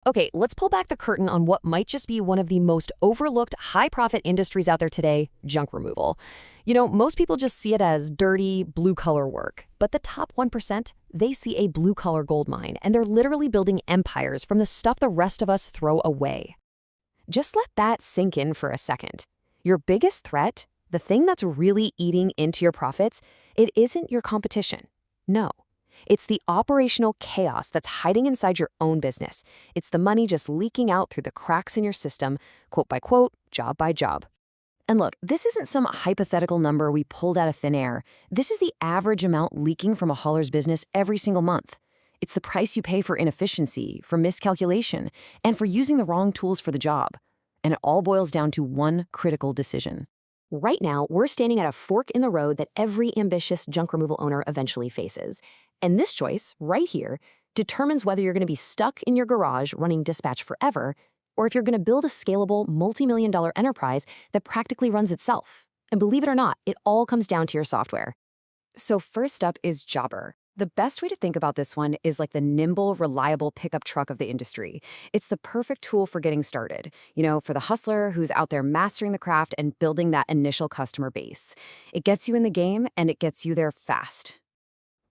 Okay, let's pull back the curtain on what might just be one of the most overlooked high-profit industries out there today, junk removal. Most people just see it as dirty, blue-collar work. But the top 1%, they see a blue-collar gold mine, and they're literally building empires from the stuff the rest of us throw away. Just let that sink in for a second. Your biggest threat, the thing that's really eating into your profits, it isn't your competition. No. It's the operational chaos that's hiding inside your own business. It's the money just leaking out through the cracks in your system, quote by quote, job by job. And look, this isn't some hypothetical number we pulled out of thin air. This is the average amount leaking from a hauler's business every single month. It's the price you pay for inefficiency, for miscalculation, and for using the wrong tools for the job. And it all boils down to one critical decision. Right now, we're standing at a fork in the road that every ambitious junk removal owner eventually faces. And this choice, right here, determines whether you're going to be stuck in your garage running dispatch forever, or if you're going to build a scalable, multi-million-dollar enterprise that practically runs itself. And believe it or not, it all comes down to your software. So first up is Jobber. The best way to think about this one is like the nimble, reliable pickup truck of the industry. It's the perfect tool for getting started, for the hustler who's out there mastering the craft and building that initial customer base. It gets you in the game, and it gets you there fast.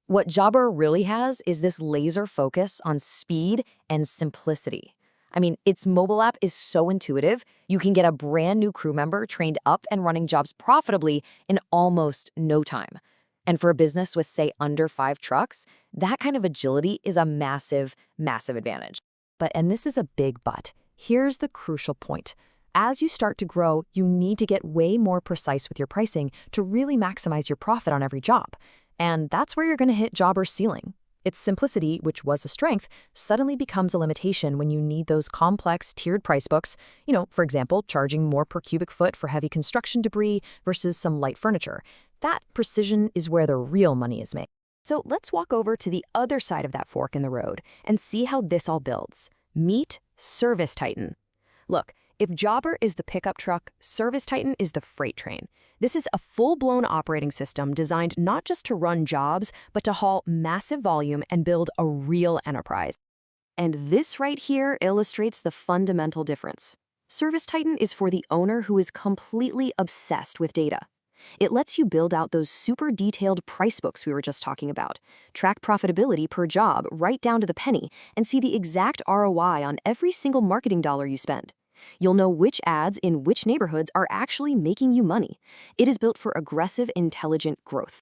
What Jobber really has is this laser focus on speed and simplicity. Its mobile app is so intuitive, you can get a brand new crew member trained up and running jobs profitably in almost no time. And for a business with, say, under 5 trucks, that kind of agility is a massive, massive advantage. And this is a big but. Here's the crucial point. As you start to grow, you need to get way more precise with your pricing to really maximize your profit on every job. And that's where you're going to hit Jobber's ceiling. Its simplicity, which was a strength, suddenly becomes a limitation when you need those complex tiered price books, for example, charging more per cubic foot for heavy construction debris versus some light furniture. That precision is where the real money is made. So let's walk over to the other side of that fork in the road and see how this all builds. Meet ServiceTitan. Look, if Jobber is the pickup truck, ServiceTitan is the freight train. This is a full-blown operating system designed not just to run jobs, but to haul massive volume and build a real enterprise. And this right here illustrates the fundamental difference. ServiceTitan is for the owner who is completely obsessed with data. It lets you build out those super detailed price books we were just talking about, track profitability per job right down to the penny, and see the exact ROI on every single marketing dollar you spend. You'll know which ads in which neighborhoods are actually making you money. It is built for aggressive, intelligent growth.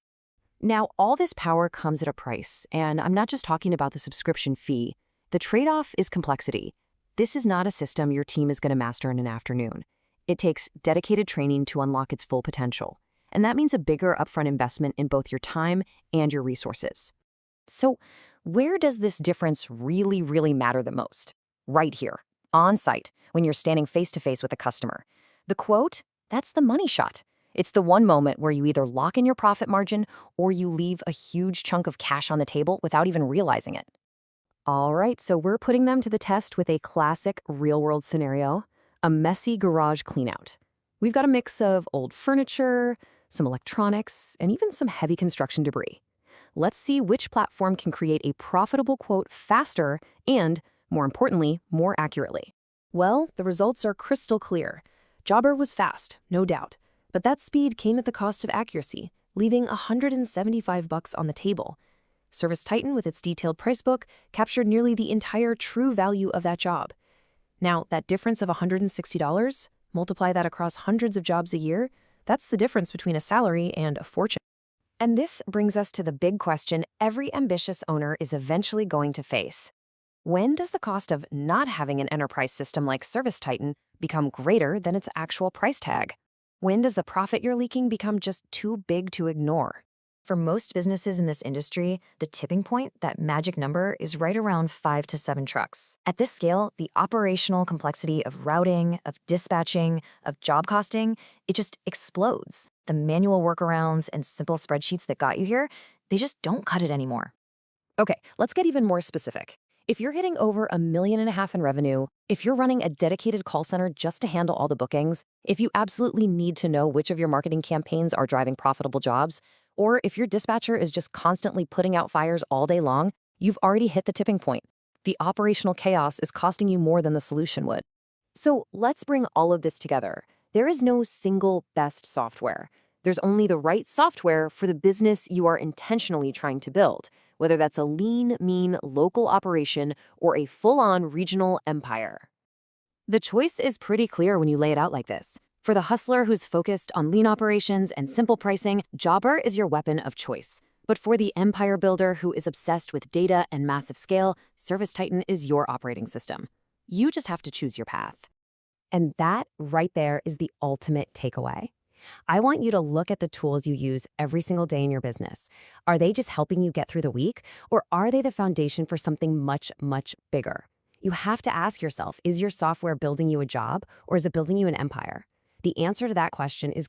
Now, all this power comes at a price, and I'm not just talking about the subscription fee. The trade-off is complexity. This is not a system your team is going to master in an afternoon. It takes dedicated training to unlock its full potential. And that means a bigger upfront investment in both your time and your resources. So, where does this difference really, really matter the most? Right here, on site, when you're standing face-to-face with a customer. The quote, that's the money shot. It's the one moment where you either lock in your profit margin or you leave a huge chunk of cash on the table without even realizing it. All right, so we're putting them to the test with a classic real-world scenario, a messy garage cleanout. We've got a mix of old furniture, some electronics, and even some heavy construction debris. Let's see which platform can create a profitable quote faster and, more importantly, more accurately. Well, the results are crystal clear. Jobber was fast, no doubt, but that speed came at the cost of accuracy, leaving $175 on the table. ServiceTitan, with its detailed price book, captured nearly the entire true value of that job. Now, that difference of $160, multiply that across hundreds of jobs a year, that's the difference between a salary and a fortune. And this brings us to the big question every ambitious owner is eventually going to face. When does the cost of not having an enterprise system like ServiceTitan become greater than its actual price tag? When does the profit you're leaking become just too big to ignore? For most businesses in this industry, the tipping point, that magic number, is right around 5 to 7 trucks. At this scale, the operational complexity of routing, of dispatching, of job costing, it just explodes. The manual workarounds and simple spreadsheets that got you here, they just don't cut it anymore. Okay, let's get even more specific. If you're hitting over $1.5 million in revenue, if you're running a dedicated call center just to handle all the bookings, if you absolutely need to know which of your marketing campaigns are driving profitable jobs, or if your dispatcher is just constantly putting out fires all day long, you've already hit the tipping point. The operational chaos is costing you more than the solution would. So let's bring all of this together. There is no single best software. There's only the right software for the business you are intentionally trying to build, whether that's a lean, mean, local operation or a full-on regional empire. The choice is pretty clear when you lay it out like this. For the hustler who's focused on lean operations and simple pricing, Jobber is your weapon of choice. But for the empire builder who is obsessed with data and massive scale, ServiceTitan is your operating system. You just have to choose your path. And that right there is the ultimate takeaway. I want you to look at the tools you use every single day in your business. Are they just helping you get through the week, or are they the foundation for something much, much bigger? You have to ask yourself, is your software building you a job, or is it building you an empire? The answer to that question is